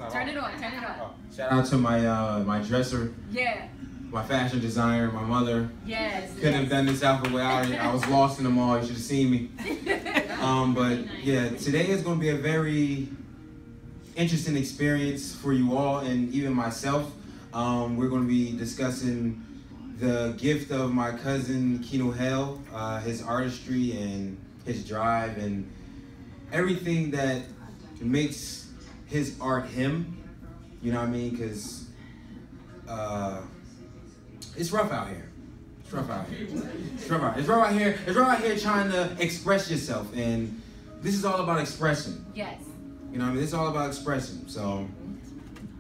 Turn it on, turn it on. Oh, shout out to my dresser. Yeah. My fashion designer, my mother. Yes. Couldn't have done this outfit without it. I was lost in the mall. You should have seen me. But yeah, today is going to be a very interesting experience for you all and even myself. We're going to be discussing the gift of my cousin Keenu Hale, his artistry and his drive and everything that makes his art him. You know what I mean? Because it's rough out here. It's rough out here. It's rough out here. It's rough out here trying to express yourself, and this is all about expression. Yes. You know what I mean? It's all about expression. So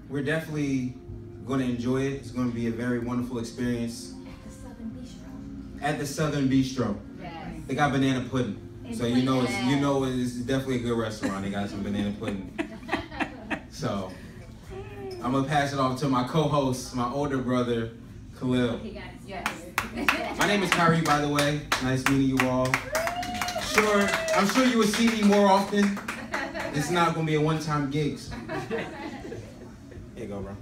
we're definitely going to enjoy it. It's going to be a very wonderful experience. At the Southern Bistro. Yes. They got banana pudding. So you know it's definitely a good restaurant. They got some banana pudding. So I'm gonna pass it off to my co-host, my older brother, Khalil. Yes. My name is Khayri, by the way. Nice meeting you all. I'm sure you will see me more often. It's not gonna be a one-time gig. So. Here you go, bro.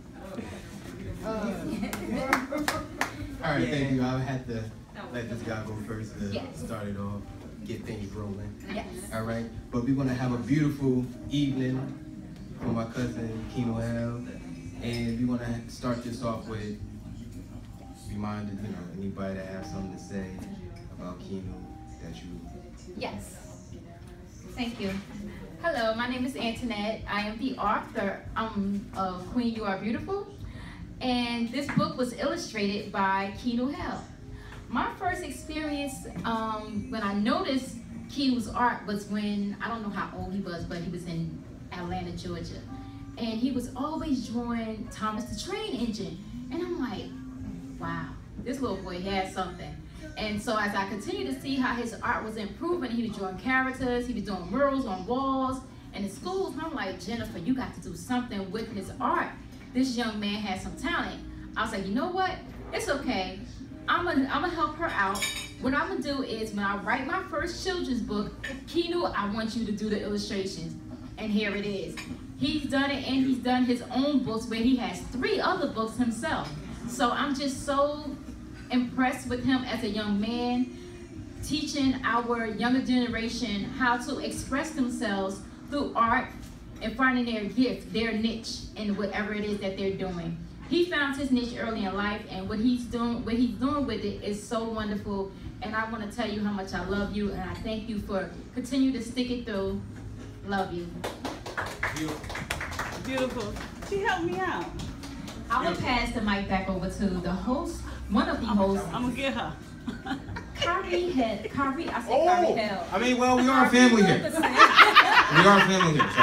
All right, thank you. I had to let this guy go first to Yes. start it off, get things rolling. Yes. All right, but we're gonna have a beautiful evening for my cousin Keenu Hale, and we're gonna start this off with reminding anybody that has something to say about Keenu that you. Yes. Thank you. Hello, my name is Antoinette. I am the author of Queen You Are Beautiful, and this book was illustrated by Keenu Hale. My first experience when I noticed Keenu's art was when, I don't know how old he was, but he was in Atlanta, Georgia. And he was always drawing Thomas the Train Engine. And I'm like, wow, this little boy has something. And so as I continued to see how his art was improving, he was drawing characters, he was doing murals on walls and in schools, and I'm like, Jennifer, you got to do something with his art. This young man has some talent. I was like, you know what? It's okay. I'm gonna help her out. What I'm gonna do is when I write my first children's book, Keenu, I want you to do the illustrations. And here it is. He's done it, and he's done his own books where he has 3 other books himself. So I'm just so impressed with him as a young man, teaching our younger generation how to express themselves through art and finding their gift, their niche in whatever it is that they're doing. He found his niche early in life, and what he's doing with it is so wonderful. And I want to tell you how much I love you, and I thank you for continuing to stick it through. Love you. Beautiful. She helped me out. I will pass the mic back over to the host, one of the hosts. I'm gonna get her. Khayri, I said Khayri Hale. I mean, well, we are a family here. We are a family here, so.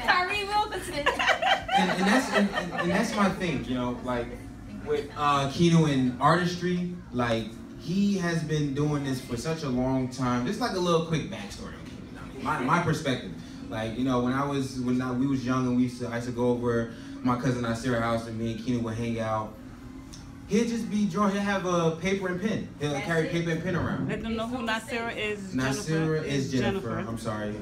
Khayri Wilkerson. And that's my thing, like with Keenu and artistry, like he has been doing this for such a long time. Just like a little quick backstory on Keenu. My perspective, like when we was young and I used to go over my cousin Nasir's house and me and Keenu would hang out. He'll just be drawing. He'll have a paper and pen. He'll carry paper and pen around. Let them know who Nasir is. Nasir is Jennifer. I'm sorry,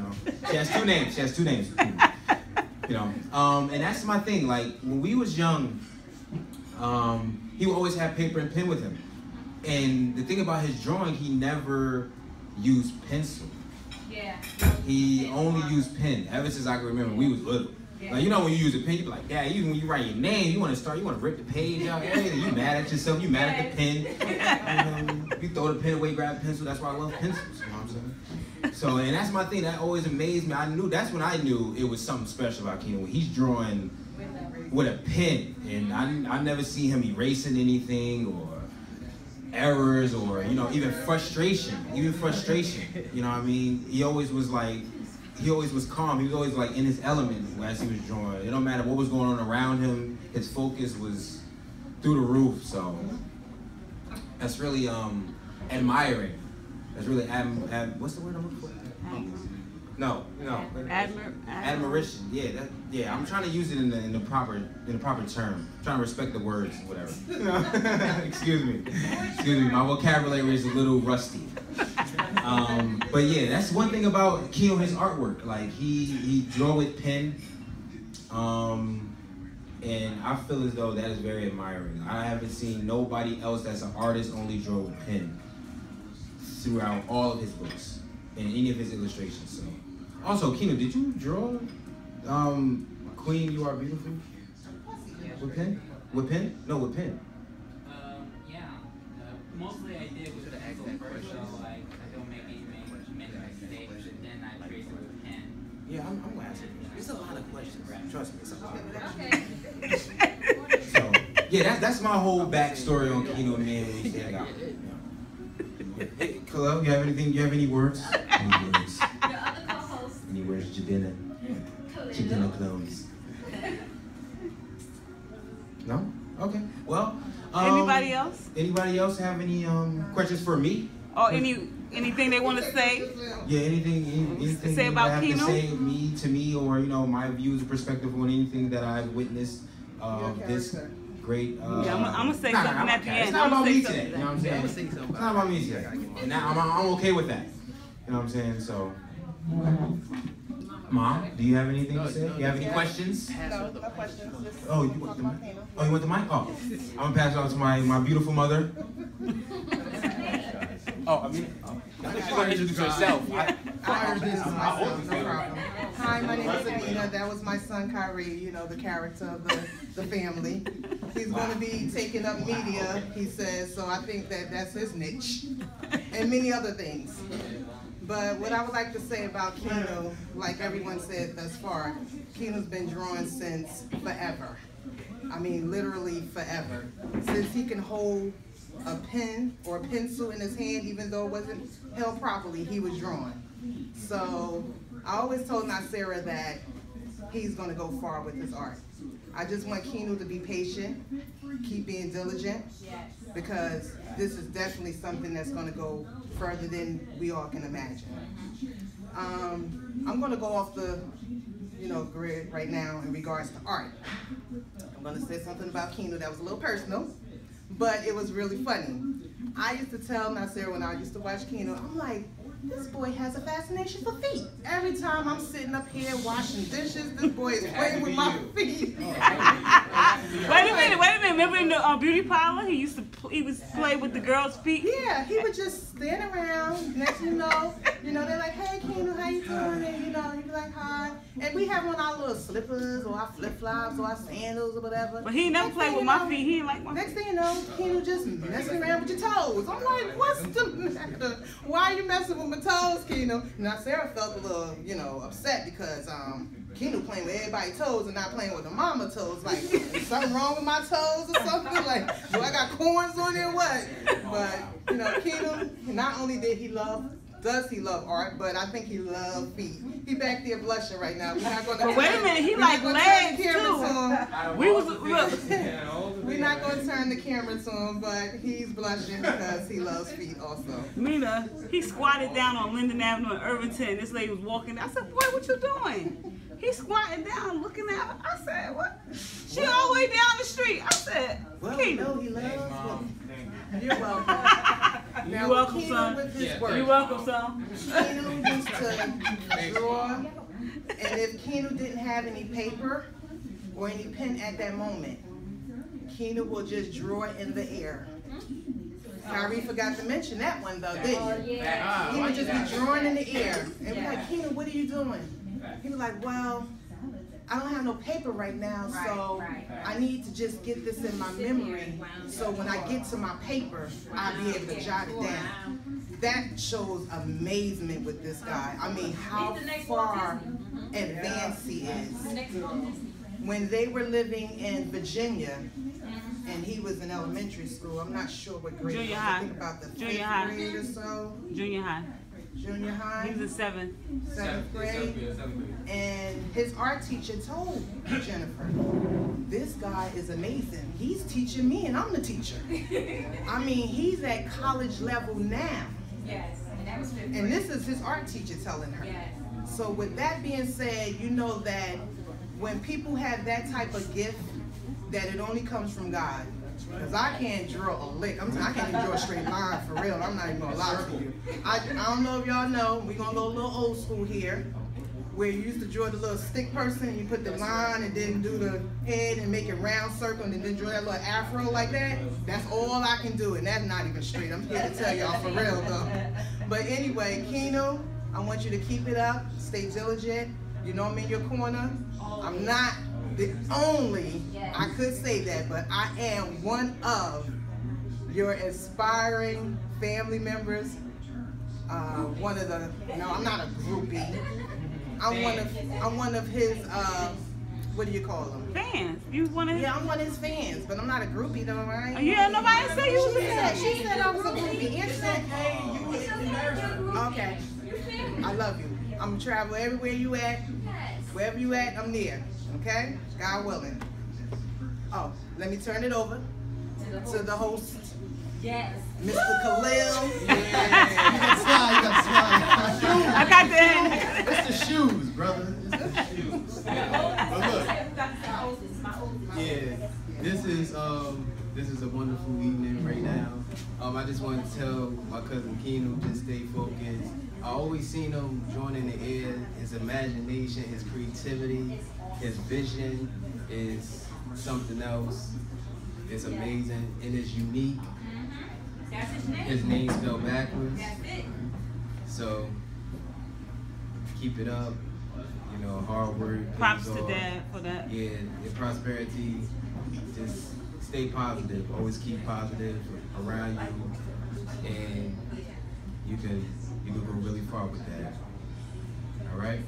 She has 2 names. She has 2 names. And that's my thing. Like when we was young, he would always have paper and pen with him. And the thing about his drawing, he never used pencil. Yeah. He only used pen. Ever since I can remember, we was little. Yeah. Like when you use a pen, you be like, yeah. Even when you write your name, you want to rip the page out. You mad at yourself. You mad at the pen. You throw the pen away, grab a pencil. That's why I love pencils. You know what I'm saying? So, and that's my thing. That always amazed me. That's when I knew it was something special about Keenu. He's drawing with a pen, and I never see him erasing anything or errors or even frustration. You know what I mean? He always was calm. He was always like in his element as he was drawing. It don't matter what was going on around him. His focus was through the roof. So that's really admiring. That's really what's the word I'm looking for? No. Admiration. Yeah. I'm trying to use it in the proper term. I'm trying to respect the words, whatever. Excuse me. My vocabulary is a little rusty. But yeah, that's one thing about Keenu, his artwork. Like he draw with pen. And I feel as though that is very admiring. I haven't seen nobody else that's an artist only draw with pen throughout all of his books and any of his illustrations. So, also, Keenu, did you draw Queen, You Are Beautiful? With pen? With pen? No, with pen. Yeah. Mostly I did with pencil first, so like I don't make any mistakes, and then I trace it with pen. Yeah, I'm gonna ask you. It's a lot of questions. Trust me, it's a lot. Okay. So, yeah, that's my whole backstory on Keenu and me when we stand out. Hey, Khalil, you have anything? You have any words? Any words? The other co-host. Any words, Jadena? Jadena clones. No? Okay. Well. Anybody else? Anybody else have any questions for me? Or anything they want to say? Yeah, anything Say you about have Keenu? to say to me, or my views and perspective on anything that I've witnessed this great. Yeah, I'm gonna say something at the end. It's not about me today. Something. You know what I'm saying? It's not about me today. And now I'm okay with that. You know what I'm saying? So, Mom, do you have anything to say? You have any questions? No questions. Oh, you want the mic? Oh, you want the mic? Oh, I'm gonna pass it on to my beautiful mother. Oh, I mean, I think she's gonna introduce herself. I introduced myself, no problem. Hi, my name is Amina. That was my son, Khayri, the character of the family. He's going to be taking up media, he says, so I think that's his niche, and many other things. But what I would like to say about Keenu, like everyone said thus far, Keenu's been drawing since forever. I mean, literally forever. Since he can hold a pen or a pencil in his hand, even though it wasn't held properly, he was drawing. So I always told Nasira that he's going to go far with his art. I just want Keenu to be patient, keep being diligent, because this is definitely something that's going to go further than we all can imagine. I'm going to go off the grid right now in regards to art. I'm going to say something about Keenu that was a little personal, but it was really funny. I used to tell Nasir when I used to watch Keenu, I'm like, this boy has a fascination for feet. Every time I'm sitting up here washing dishes, this boy is playing with my feet. Wait a minute. Remember in the beauty parlor, he was play with the girls' feet? Yeah, he would just stand around. Next thing you know, they're like, hey, Keenu, how you doing? And you'd be like, hi. And we have on our little slippers or our flip-flops or our sandals or whatever. But he never played with my feet. He didn't like my feet. Next thing you know, Keenu just messing around with your toes. I'm like, what's the matter? Why are you messing with my toes, Keenu? Now, Sarah felt a little, upset because Keenu playing with everybody's toes and not playing with the mama toes. Like, is something wrong with my toes or something? Like, do I got corns on there or what? But, Keenu, not only does he love art, but I think he loves feet. He back there blushing right now. We're not gonna. But wait a minute, he like legs too. We're not going to turn the camera to him, but he's blushing because he loves feet also. Mina, he squatted down on Linden Avenue in Irvington. This lady was walking. I said, boy, what you doing? He squatting down, looking at her. I said, what? She all the way down the street. I said, well, Keenu. No, he loves You're welcome. You're welcome, son. You're welcome, son. Keenu used to draw, and if Keenu didn't have any paper or any pen at that moment, Keenu will just draw in the air. Khayri forgot to mention that one though, didn't you? He would just be drawing in the air. And we're like, Keenu, what are you doing? He was like, well, I don't have no paper right now, so I need to just get this in my memory, so when I get to my paper, I'll be able to jot it down. That shows amazement with this guy. I mean, how far advanced he is. When they were living in Virginia, and he was in elementary school, I'm not sure what grade. Junior high. I think about the Junior 5th high. grade or so. Junior high. Junior high. He was in 7th. 7th grade. And his art teacher told Jennifer, this guy is amazing. He's teaching me and I'm the teacher. I mean, he's at college level now. Yes, and that was 5th grade. And this is his art teacher telling her. Yes. So with that being said, you know that when people have that type of gift, that it only comes from God. Because I can't draw a lick. I can't even draw a straight line for real. I'm not even going to lie to you. I don't know if y'all know. We're going to go a little old school here. where you used to draw the little stick person, you put the line and then do the head and make a round circle and then draw that little afro like that. That's all I can do, and that's not even straight. I'm here to tell y'all for real though. But anyway, Keenu, I want you to keep it up, stay diligent. You know I'm in your corner. I'm not the only, I could say that, but I am one of your inspiring family members. One of the, no, I'm not a groupie. I'm one of his, what do you call them? Fans. You want to? Yeah, I'm one of his fans, but I'm not a groupie though, right? Yeah, nobody said you was a fan. She said I was a groupie. Aunt said, hey, you was okay. I love you. I'm gonna travel everywhere you at. Wherever you at, I'm near. Okay? God willing. Oh, let me turn it over to the host. Yes. Mr. Khalil. Yeah, you got slide. I got that. It's the shoes, brother. It's the shoes. But look, yeah, this is a wonderful evening right now. I just want to tell my cousin Keenu, just stay focused. I always seen him join in the air. His imagination, his creativity, his vision is something else. It's amazing and it's unique. That's his name. His name's spelled backwards. That's it. So keep it up. You know, hard work. Props pays to off. Dad for that. Yeah, and prosperity. Just stay positive. Always keep positive around you, and you can go really far with that. All right.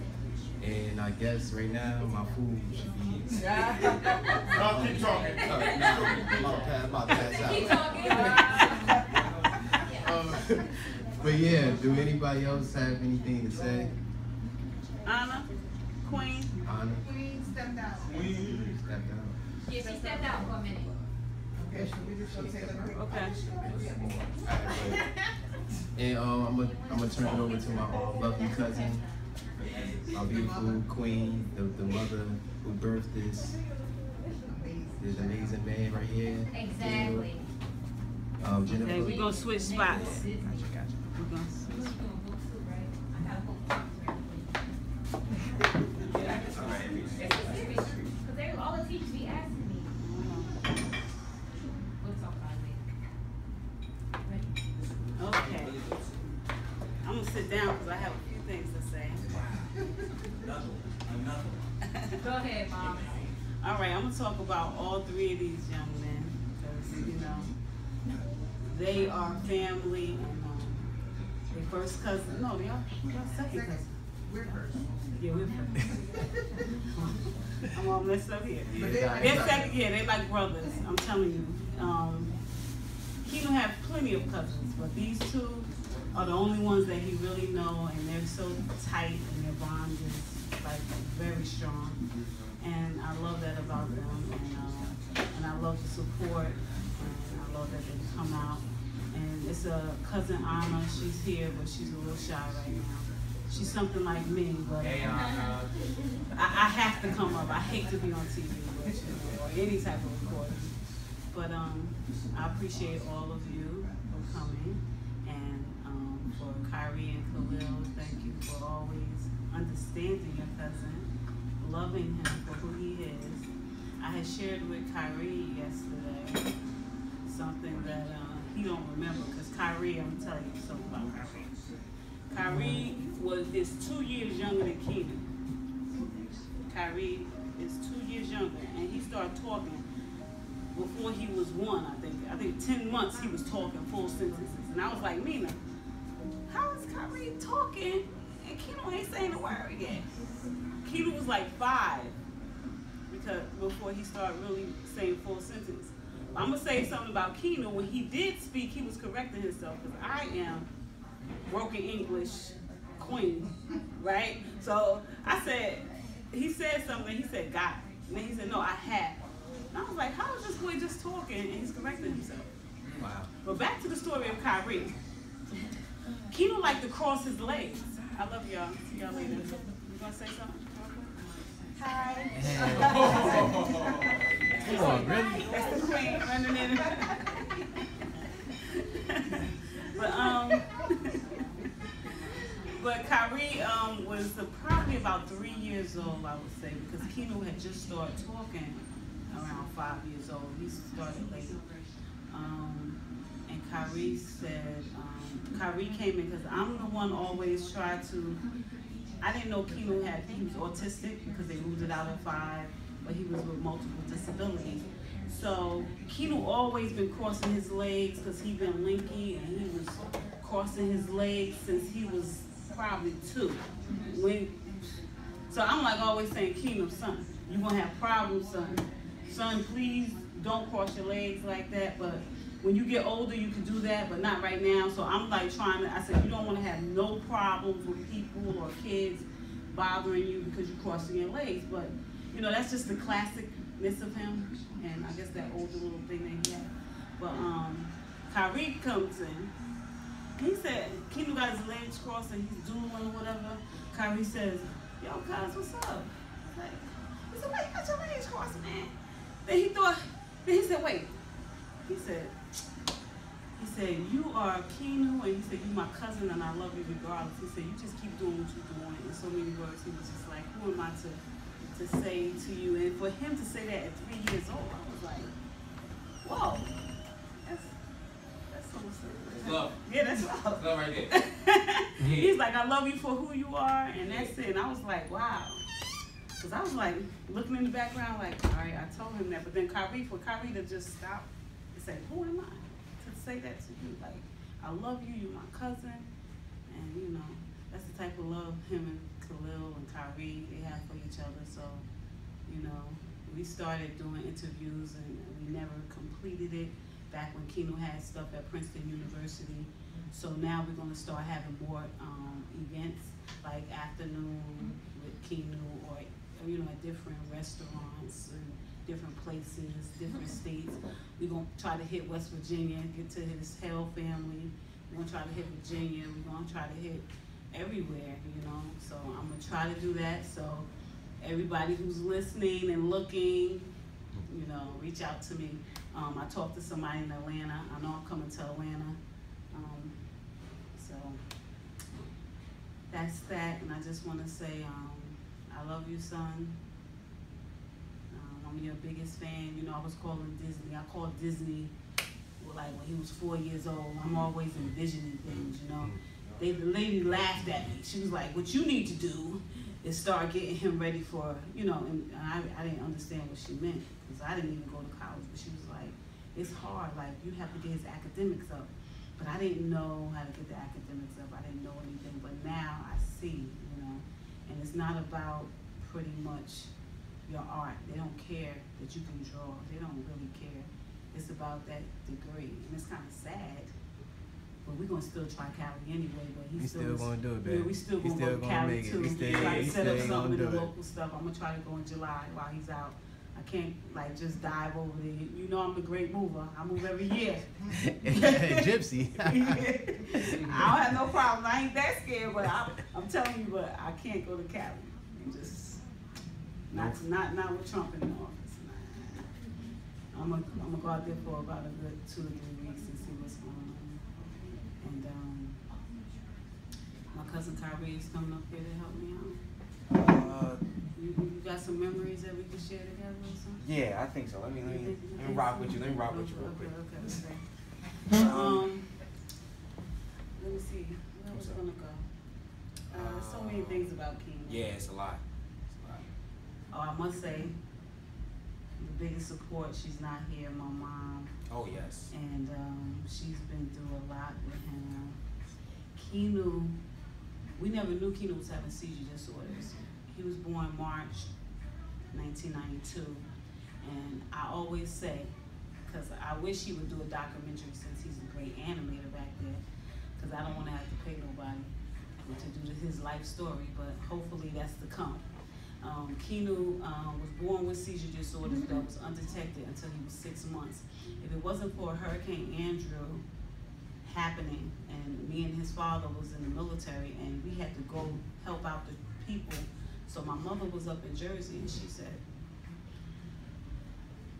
And I guess right now my food should be. No, keep talking. I'm about to pass out. Keep talking. But yeah, do anybody else have anything to say? Anna, Queen. Anna? Queen stepped out. Stepped out. Yeah, she stepped out for a minute. Okay, should we just go take a break? Okay. And I'm gonna turn it over to my lovely cousin, my beautiful queen, the mother who birthed this amazing man right here. Exactly. Jennifer. Okay, we're gonna switch spots. We're gonna switch. Because all the teachers be asking me. We'll talk about it later. Okay. I'm gonna sit down because I have a few things to say. Go ahead, Mom. All right, I'm gonna talk about all three of these young men because you know they are family and they first cousin. No, they are second cousin. We're first. Yeah, we're first. I'm all messed up here. But They're second. Yeah, they like brothers. I'm telling you. Keenu have plenty of cousins, but these two are the only ones that he really know, and they're so tight, and their bond is like very strong. And I love that about them, and I love the support, and I love that they come out. And it's a cousin Anna. She's here, but she's a little shy right now. She's something like me, but I have to come up. I hate to be on TV or any type of recording. But I appreciate all of you for coming, and for Khayri and Khalil, thank you for always understanding your cousin, loving him for who he is. I had shared with Khayri yesterday something that he don't remember, because Khayri, I'm gonna tell you something about Khayri. Khayri is 2 years younger than Keenu. Khayri is 2 years younger, and he started talking before he was 1, I think 10 months he was talking full sentences. And I was like, Mina, how is Khayri talking and Keenu ain't saying a word yet? Keenu was like 5 because before he started really saying full sentences. I'm gonna say something about Keenu. When he did speak, he was correcting himself, because I am broken English queen, right? So I said, he said something, he said got, and then he said, no, I have. And I was like, how is this boy just talking and he's correcting himself? Wow. But back to the story of Khayri. Keenu liked to cross his legs. I love y'all. See y'all later. You gonna say something? Hi. Come on, really? That's the queen running in. But Khayri was surprised probably about 3 years old, I would say, because Keenu had just started talking around 5 years old. He started late. And Khayri said, Khayri came in because I'm the one always tried to, I didn't know Keenu he was autistic because they ruled it out at 5, but he was with multiple disabilities. So Keenu always been crossing his legs because he been linky, and he was crossing his legs since he was probably 2. So I'm like always saying, Keenu, son, you're gonna have problems, son. Son, please don't cross your legs like that, but when you get older, you can do that, but not right now. So I'm like trying to, I said, you don't want to have no problems with people or kids bothering you because you're crossing your legs. But, you know, that's just the classicness of him, and I guess that older little thing that he had. But Khayri comes in. He said, Keenu got his legs crossed and he's doodling or whatever. Khayri says, yo, cuz, what's up? Like, he said, why you got your legs crossed, man? Then he said, wait. He said, you are Keenu, and he said, you my cousin, and I love you regardless. He said, you just keep doing what you're doing. In so many words, he was just like, who am I to say to you? And for him to say that at 3 years old, I was like, whoa, that's so serious. Love. Yeah, that's love. Love right there. He's like, I love you for who you are, and that's it. And I was like, wow. Because I was like, looking in the background, like, all right, I told him that. But then for Khayri to just stop and say, who am I? Say that to you, like, I love you, you're my cousin, and you know, that's the type of love him and Khalil and Khayri, they have for each other. So, you know, we started doing interviews and we never completed it back when Keenu had stuff at Princeton University. So now we're gonna start having more events, like afternoon with Keenu, or you know, at different restaurants and different places, different states. We're going to try to hit West Virginia, get to his Hale family. We're going to try to hit Virginia. We're going to try to hit everywhere, you know. So I'm going to try to do that. So everybody who's listening and looking, you know, reach out to me. I talked to somebody in Atlanta. I know I'm coming to Atlanta. So that's that. And I just want to say, I love you, son. I'm your biggest fan. You know, I was calling Disney. I called Disney like when he was 4 years old. I'm always envisioning things, you know. The lady laughed at me. She was like, what you need to do is start getting him ready for, you know, and I didn't understand what she meant because I didn't even go to college. But she was like, it's hard. Like, you have to get his academics up. But I didn't know how to get the academics up. I didn't know anything. But now I see, you know. And it's not about pretty much your art. They don't care that you can draw. They don't really care. It's about that degree. And it's kind of sad. But we're going to still try Cali anyway. But he's still going to do it, baby. Yeah, we still going to go to Cali too. Try to set up something in the local stuff. I'm going to try to go in July while he's out. I can't like just dive over there. You know I'm a great mover. I move every year. Gypsy. I don't have no problem. I ain't that scared, but I'm telling you, but I can't go to Cali. And just not with Trump in the office. Nah. I'm gonna go out there for about a good 2 or 3 weeks and see what's going on. And my cousin Khayri is coming up here to help me out. You got some memories that we can share together or something? Yeah, I think so. Let me rock with you. Let me rock with you real quick. Okay. Let me see. Where was I gonna go? There's so many things about Keenu. Yeah, it's a lot. Oh, I must say, the biggest support, she's not here, my mom. Oh, yes. And she's been through a lot with him. Keenu, we never knew Keenu was having seizure disorders. He was born March 1992. And I always say, because I wish he would do a documentary since he's a great animator back there, because I don't want to have to pay nobody to do his life story, but hopefully that's to come. Keenu was born with seizure disorders that was undetected until he was 6 months. If it wasn't for Hurricane Andrew happening, and me and his father was in the military, and we had to go help out the people. So my mother was up in Jersey, and she said,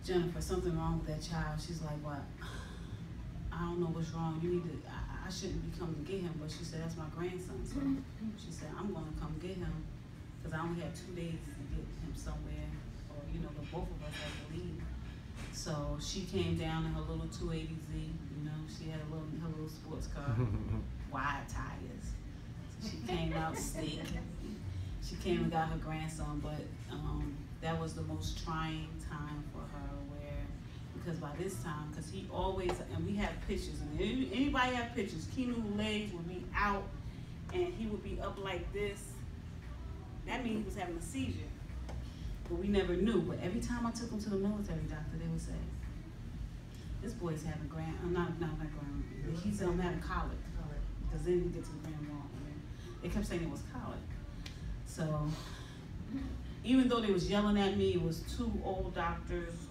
Jennifer, something wrong with that child. She's like, what? I don't know what's wrong. You need to, I shouldn't be coming to get him, but she said, that's my grandson. So she said, I'm gonna come get him because I only had 2 days to get him somewhere, or the both of us had to leave. So she came down in her little 280Z, she had her little sports car, wide tires. So she came out slick. She came and got her grandson, but that was the most trying time for her, because by this time, because he always, and we have pictures, and anybody have pictures, Keenu legs would be out, and he would be up like this. That means he was having a seizure. But we never knew. But every time I took him to the military doctor, they would say, this boy's having not grand, he's having colic. Because then he gets to grand mal. They kept saying it was colic. So, even though they was yelling at me, it was two older doctors,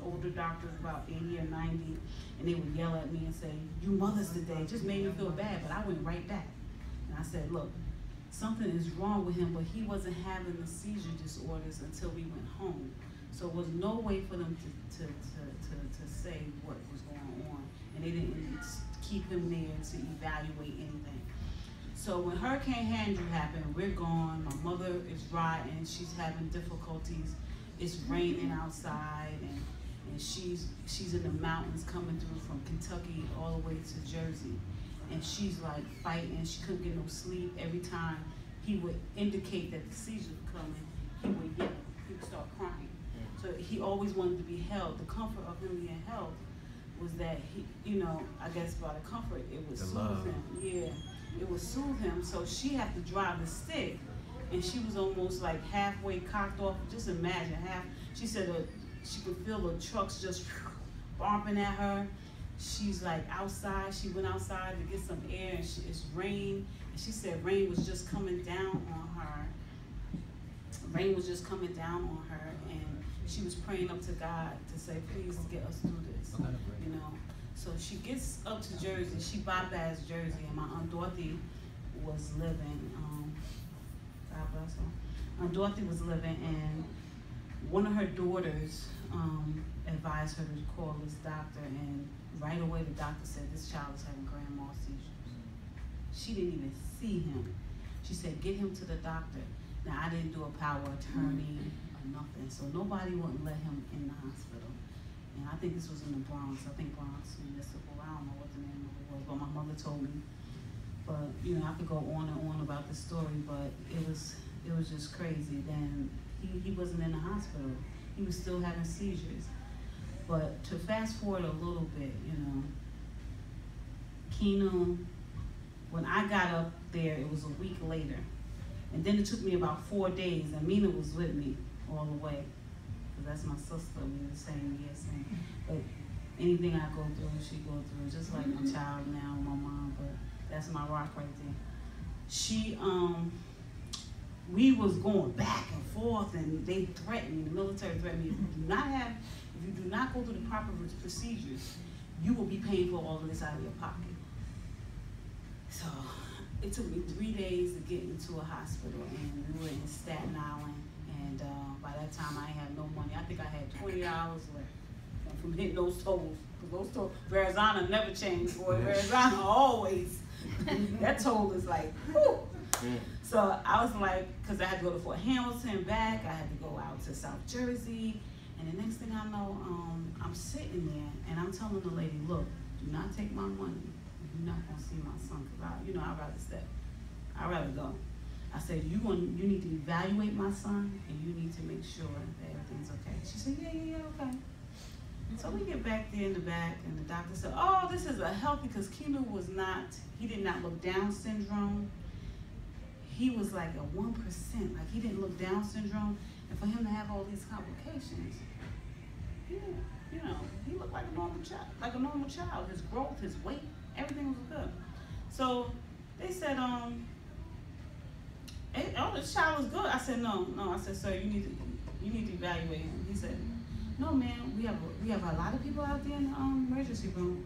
about 80 or 90, and they would yell at me and say, you mothers today, just made me feel bad, but I went right back. And I said, look, something is wrong with him, but he wasn't having the seizure disorders until we went home. So it was no way for them to say what was going on, and they didn't keep him there to evaluate anything. So when Hurricane Andrew happened, we're gone. My mother is riding. She's having difficulties. It's raining outside, and she's in the mountains coming through from Kentucky all the way to Jersey. And she's like fighting. She couldn't get no sleep. Every time he would indicate that the seizure was coming, he would yell. He would start crying. So he always wanted to be held. The comfort of him being held was that he, I guess by the comfort, it would soothe him. Yeah. It would soothe him, so she had to drive the stick, and she was almost like halfway cocked off. Just imagine, she said she could feel the trucks just bumping at her. She's like outside, she went outside to get some air, and it's rain, and she said rain was just coming down on her. Rain was just coming down on her, and she was praying up to God to say, please get us through this, So she gets up to Jersey, she bypassed Jersey, and my Aunt Dorothy was living, God bless her. Aunt Dorothy was living, and one of her daughters advised her to call this doctor, and right away the doctor said, this child is having grand mal seizures. She didn't even see him. She said, get him to the doctor. Now, I didn't do a power attorney or nothing, so nobody wouldn't let him in the hospital. And I think this was in the Bronx. I think Bronx Municipal. I don't know what the name of it was, but my mother told me. But I could go on and on about the story, but it was just crazy. Then he wasn't in the hospital. He was still having seizures. But to fast forward a little bit, Keenu, when I got up there, it was a week later. And then it took me about 4 days, and Mina was with me all the way. That's my sister, we were the same year, but anything I go through, she go through, just like my child now, my mom, but that's my rock right there. She, we was going back and forth, and they threatened me, the military threatened me, if you do not go through the proper procedures, you will be paying for all of this out of your pocket. So it took me 3 days to get into a hospital, and we were in Staten Island. And by that time, I had no money. I think I had $20 left from hitting those tolls. Because those tolls, Verrazano never changed, boy. Verrazano always. That toll is like, whew. So I was like, because I had to go to Fort Hamilton back. I had to go out to South Jersey. And the next thing I know, I'm sitting there, and I'm telling the lady, look, do not take my money. You're not going to see my son. Because, I'd rather step. I'd rather go. I said, you need to evaluate my son, and you need to make sure that everything's okay. She said, yeah, okay. So we get back there in the back, and the doctor said, oh, this is a healthy, because Keenu he did not look Down syndrome. He was like a 1%, like he didn't look Down syndrome, and for him to have all these complications, he looked like a normal child. His growth, his weight, everything was good. So they said, oh, this child is good. I said, no. I said, sir, you need to evaluate him. He said, no, ma'am, we have a lot of people out there in the emergency room.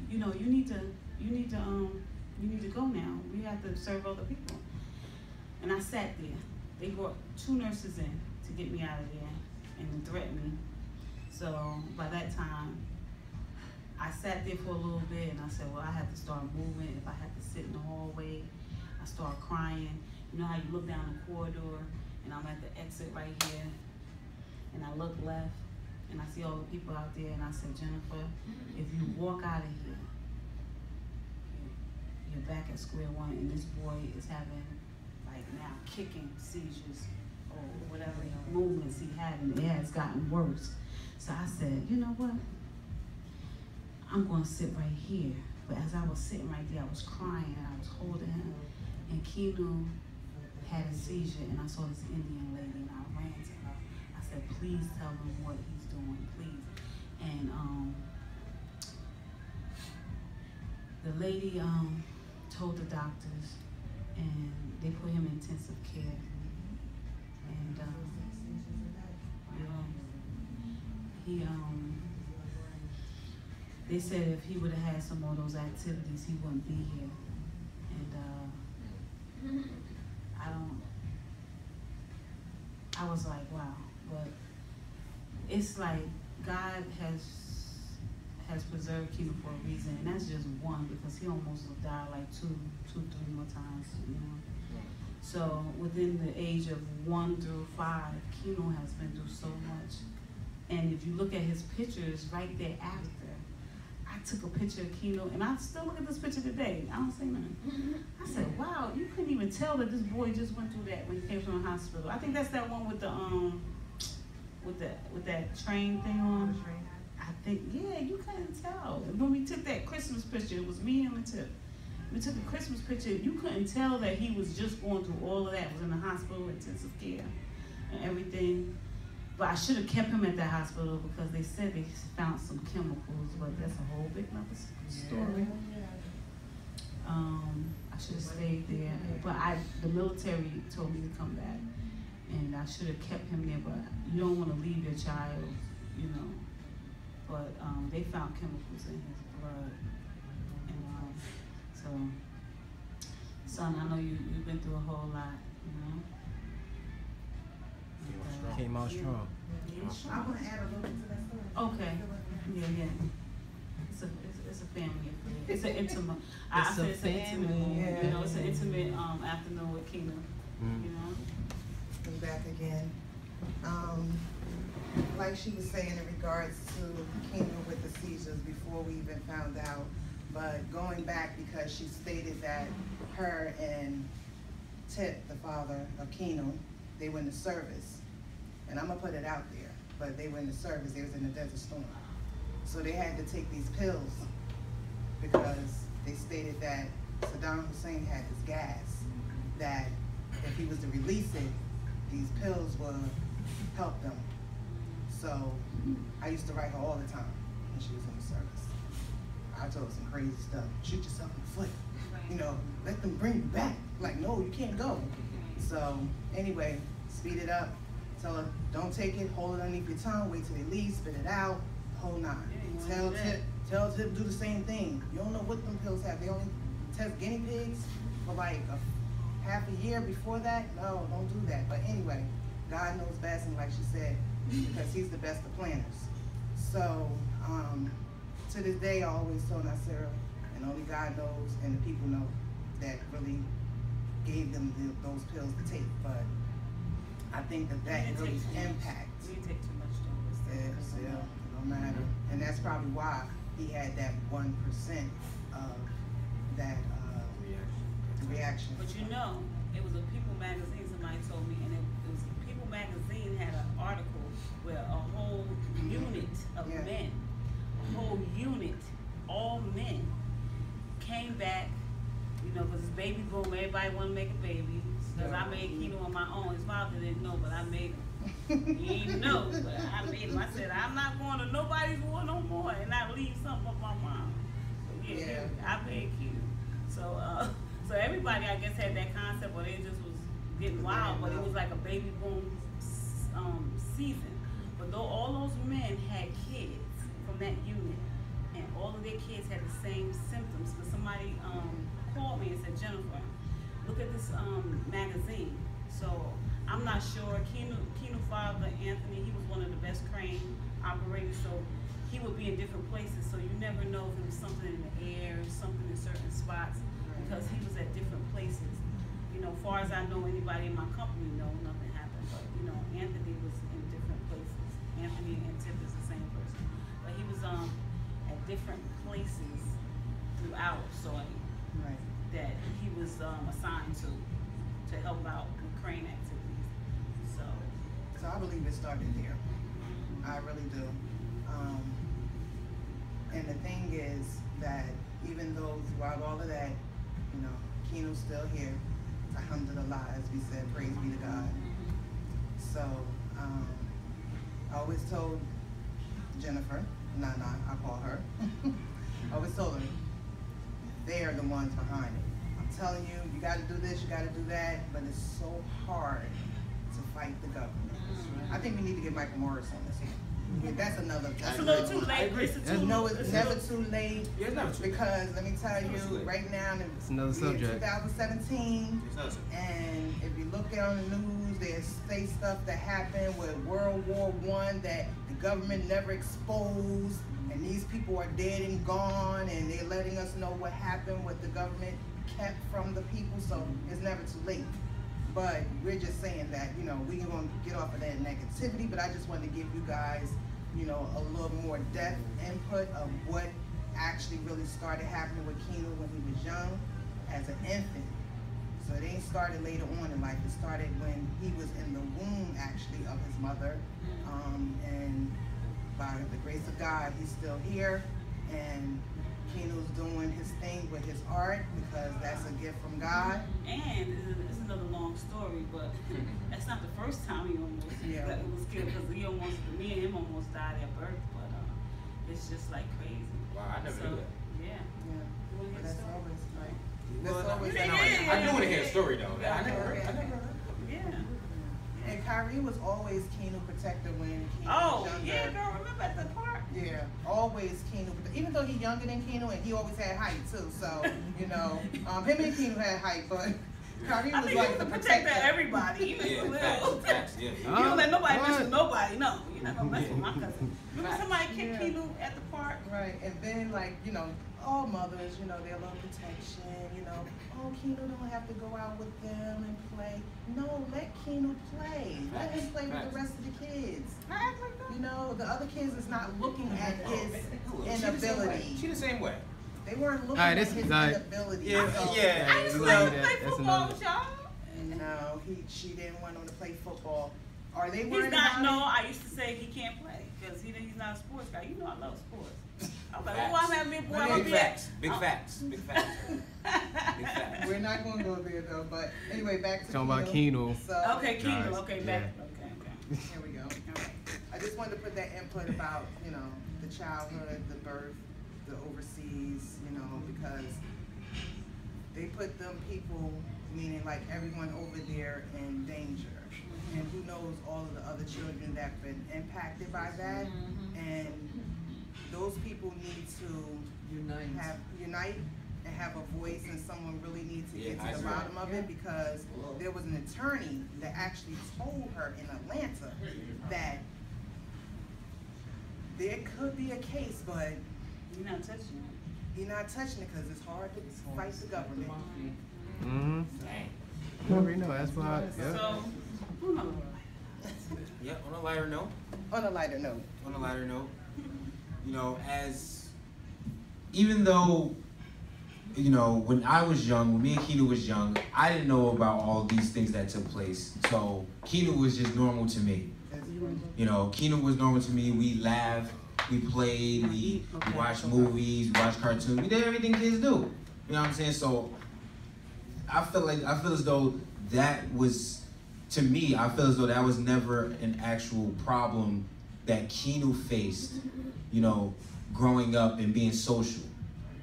You need to go now. We have to serve other people. And I sat there. They brought 2 nurses in to get me out of there and threaten me. So by that time, I sat there for a little bit, and I said, well, I have to start moving. If I have to sit in the hallway, I start crying. You know how you look down the corridor and I'm at the exit right here, and I look left, and I see all the people out there, and I said, Jennifer, if you walk out of here, you're back at square one, and this boy is having, like now, kicking seizures, or whatever movements he had, and it has gotten worse. So I said, you know what? I'm gonna sit right here. But as I was sitting right there, I was crying, and I was holding him, and Keenu had a seizure, and I saw this Indian lady, and I ran to her. I said, please tell him what he's doing, please. And the lady told the doctors, and they put him in intensive care. And they said if he would have had some more of those activities, he wouldn't be here. And I was like, wow. But it's like God has preserved Keenu for a reason, and that's just one, because he almost died like two, 3 more times, you know. So within the age of 1 through 5, Keenu has been through so much. And if you look at his pictures right there after, I took a picture of Keenu, and I still look at this picture today. I don't say nothing. I said, wow, you couldn't even tell that this boy just went through that when he came from the hospital. I think that's that one with the with that train thing on. I think, yeah, you couldn't tell. When we took that Christmas picture, it was me and Tip. We took a Christmas picture, you couldn't tell that he was just going through all of that, was in the hospital, intensive care, and everything. But I should have kept him at that hospital because they said they found some chemicals, but that's a whole big another story. I should have stayed there, but the military told me to come back, and I should have kept him there, but you don't want to leave your child, you know. But they found chemicals in his blood, and so, son, I know you've been through a whole lot, you know. Came out strong. I want to add a little bit to that story. Okay. Yeah. It's a family affair. It's an intimate. It's an intimate. Yeah. You know, it's an intimate afternoon with Keenu. You know. I'm back again. Like she was saying in regards to Keenu with the seizures before we even found out, but going back because she stated that her and Tip, the father of Keenu, they were in the service. And I'm gonna put it out there, but they were in the service, they was in the Desert Storm. So they had to take these pills because they stated that Saddam Hussein had this gas, that if he was to release it, these pills would help them. So I used to write her all the time when she was in the service. I told her some crazy stuff. Shoot yourself in the foot. You know, let them bring you back. Like, no, you can't go. So anyway, speed it up. Tell her, don't take it, hold it underneath your tongue, wait till they leave, spit it out, the whole nine. Tell Tip to do the same thing. You don't know what them pills have. They only test guinea pigs for like half a year before that. No, don't do that. But anyway, God knows best, and like she said, because he's the best of planners. So to this day, I always told Nasira, and only God knows and the people know that really gave them those pills to take. But I think that really impacts. We take too much though. Yeah, it don't matter. And that's probably why he had that 1% of that reaction. But you know, it was a People magazine, somebody told me, and it was People magazine had an article where a whole unit of men, a whole unit, all men, came back, you know, because it's baby boom, everybody want to make a baby. Because I made Keenu on my own. His father didn't know, but I made him. He didn't know, but I made him. I said, I'm not going to nobody's war no more, and I leave something up my mom. So yeah. I made Keenu. So everybody, I guess, had that concept where they just was getting wild, but it was like a baby boom season. But though all those men had kids from that unit, and all of their kids had the same symptoms, because somebody called me and said, Jennifer, look at this magazine. So I'm not sure. Keenu father, Anthony, he was one of the best crane operators, so he would be in different places. So you never know if it was something in the air, something in certain spots, because he was at different places. You know, as far as I know, anybody in my company know, nothing happened. but you know, Anthony was in different places. Anthony and Tip is the same person, but he was at different places throughout Saudi that he was assigned to help out with crane activities. So I believe it started there. I really do. And the thing is that even though throughout all of that, you know, Keenu's still here. Alhamdulillah, as we said, praise be to God. So I always told Jennifer, Nana, I call her, I always told her, they are the ones behind it. I'm telling you, you got to do this, you got to do that, but it's so hard to fight the government. I think we need to get Michael Morris on this one. Yeah, that's another. That's a little too late. No, it's never too late. Yeah, it's never too late. Because let me tell you, right now, it's another subject. 2017, and if you look on the news, there's state stuff that happened with World War I that the government never exposed, and these people are dead and gone, and they're letting us know what happened, what the government kept from the people. So it's never too late. But we're just saying that, you know, we're going to get off of that negativity, but I just wanted to give you guys, you know, a little more depth input of what actually really started happening with Keenu when he was young as an infant. So it ain't started later on in life. It started when he was in the womb, actually, of his mother. And by the grace of God, he's still here. And Keenu's doing his thing with his art because that's a gift from God. And it's another long story, but that's not the first time he almost was killed, because me and him almost died at birth. But it's just like crazy. Wow, I never knew that. Yeah. But that's always right. I do want to hear a story though. I never heard. Yeah. And Khayri was always Keenu protector when Keenu was younger. Yeah, girl, remember at the park? Yeah, always Keenu. Even though he's younger than Keenu, and he always had height too. So you know, him and Keenu had height, but Khayri was like the protector of everybody, even Khalil. Facts, yeah. You don't let nobody mess with nobody. No, you're not gonna mess with my cousin. Remember somebody kicked Keenu at the park? Right, and then like you know, all mothers, you know, they love protection. You know, oh Keenu don't have to go out with them and play. No, let Keenu play. Let him play with the rest of the kids. You know, the other kids is not looking at his inability. She the same way. They weren't looking at his inability. Yeah. I used to play football with y'all. No, she didn't want him to play football. Are they He's worried not. about No, it? I used to say he can't play because he's not a sports guy. You know I love sports. I was like, oh, I'm having big boy. Big facts. Big facts. We're not going to go there though. But anyway, back to talking about Keenu. So, okay, Keenu. Okay, back. Okay. Here we go. All right. I just wanted to put that input about the childhood, the birth, the overseas, because they put them people, meaning like everyone over there, in danger. And who knows all of the other children that have been impacted by that. And those people need to unite and have a voice, and someone really needs to get to the bottom of it, because there was an attorney that actually told her in Atlanta that there could be a case, but you're not touching it. You're not touching it because it's hard to fight the government. You already know, that's why. So, yeah, on a lighter note. On a lighter note. On a lighter note. Even though, when I was young, when me and Keenu was young, I didn't know about all these things that took place. So Keenu was just normal to me. Keenu was normal to me. We laughed, we played, we watched movies, we watched cartoons. We did everything kids do. You know what I'm saying? So I feel as though that was, to me, I feel as though that was never an actual problem that Keenu faced, growing up and being social.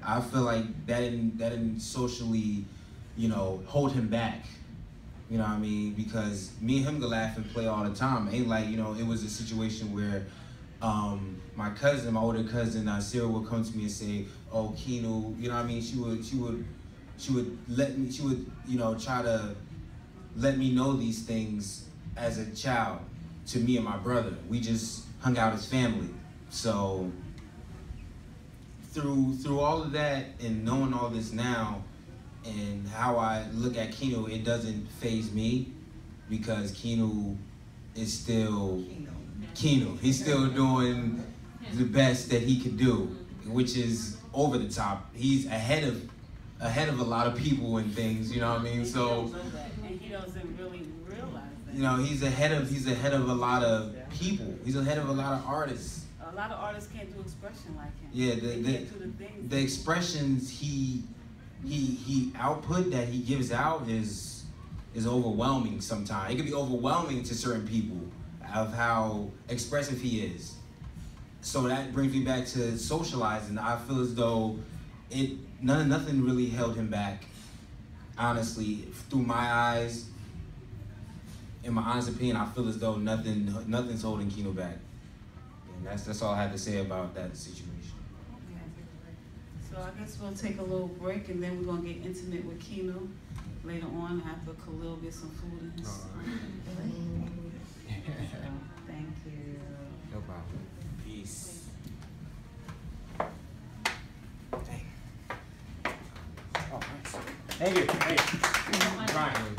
I feel like that didn't socially, hold him back. You know what I mean? Because me and him could laugh and play all the time. It ain't like, it was a situation where my older cousin, Sarah, would come to me and say, oh, Keenu, you know what I mean? She would try to let me know these things as a child to me and my brother. We just hung out as family. So through all of that and knowing all this now and how I look at Keenu, it doesn't faze me, because Keenu is still Keenu. He's still doing the best that he could do, which is over the top. He's ahead of a lot of people and things, you know what I mean? So, and he doesn't really realize that. you know, he's ahead of a lot of people. He's ahead of a lot of artists. A lot of artists can't do expression like him. Yeah, they can't do the things. The expressions he output that he gives out is overwhelming sometimes. It can be overwhelming to certain people of how expressive he is. So that brings me back to socializing. I feel as though nothing really held him back. Honestly, through my eyes, in my honest opinion, I feel as though nothing's holding Keenu back. And that's all I have to say about that situation. Okay. So I guess we'll take a little break, and then we're gonna get intimate with Keenu later on after Khalil gets some food in his. Thank you. No problem. Peace. Dang. Oh, nice. Thank you. Hey. Brian.